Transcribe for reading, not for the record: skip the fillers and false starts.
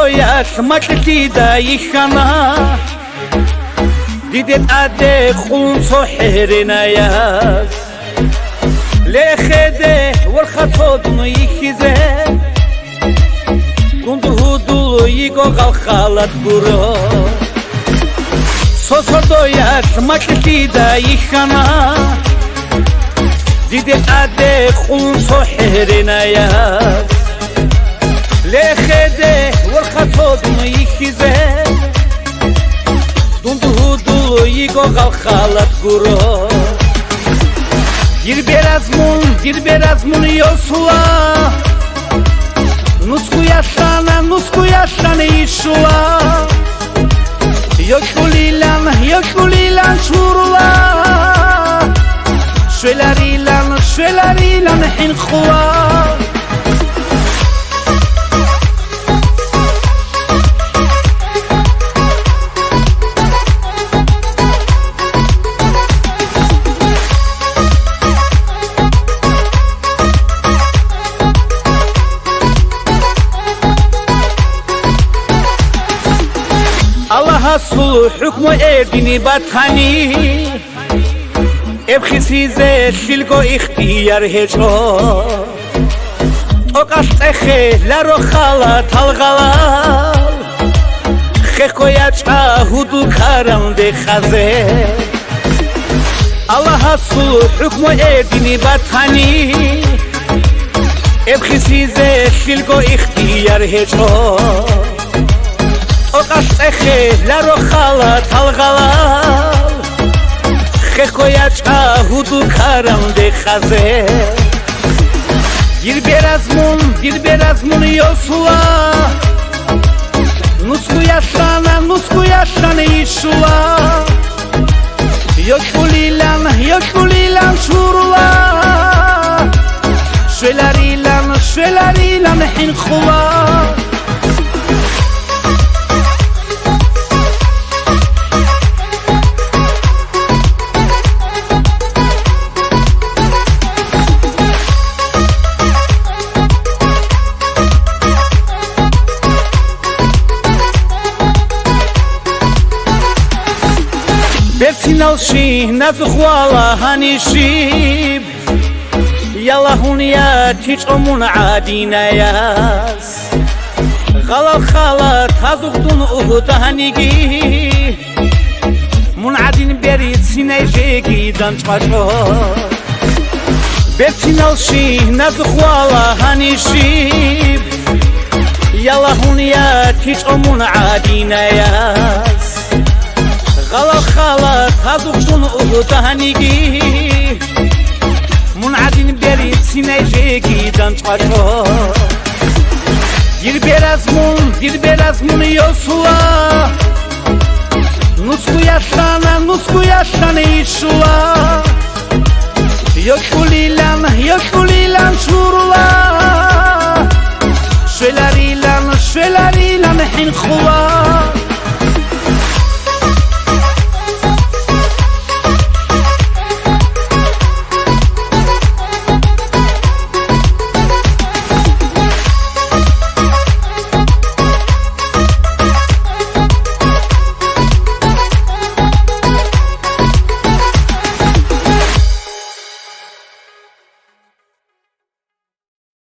სოდოიას მაკტიდა იხანა დიდეთ ადე ხუნცო ჰერენაიას ლეხედე ვორხაცოდნო იხიზე გუნდუჰუდულო იგო ღალხალად ბურო სოდოიას მაკტიდა იხანა დიდეთ ადე ხუნცო ჰერენაიას ლეხედე ვორხაცოდნო იხიზე გუნდუჰუდულო იგო ღალხალად ბურო Girberazmun yosula Nusku yaşana işula Yoşulilan şurula Şölerilan hinkula Allah'a sul hükmü erdini batani Ebxisize şilgo ihtiyar heço Tokas texe laro xala talgalal Xekoyaça hudu karande xaze Allah'a sul hükmü erdini batani Ebxisize şilgo ihtiyar heço Tokas texe laro xala talgalal Xekoyaça hudu karande xaze Girberazmun yosula Nusku yaşana işula Yoşulilan şurula Şölerilan hinkula Betsinalshi nazkhwala hanishib Yalahunya tichomun adinayas Ghalal tazugdun uhudanigi Munadin berit sinejegi danchmacho Betsinalshi nazkhwala hanishib Yalahunya tichomun adinayas Ghalal tazugdun uhudanigi Munadin berit sinejegi danchmacho Girberazmun yosula Nusku yaşana işula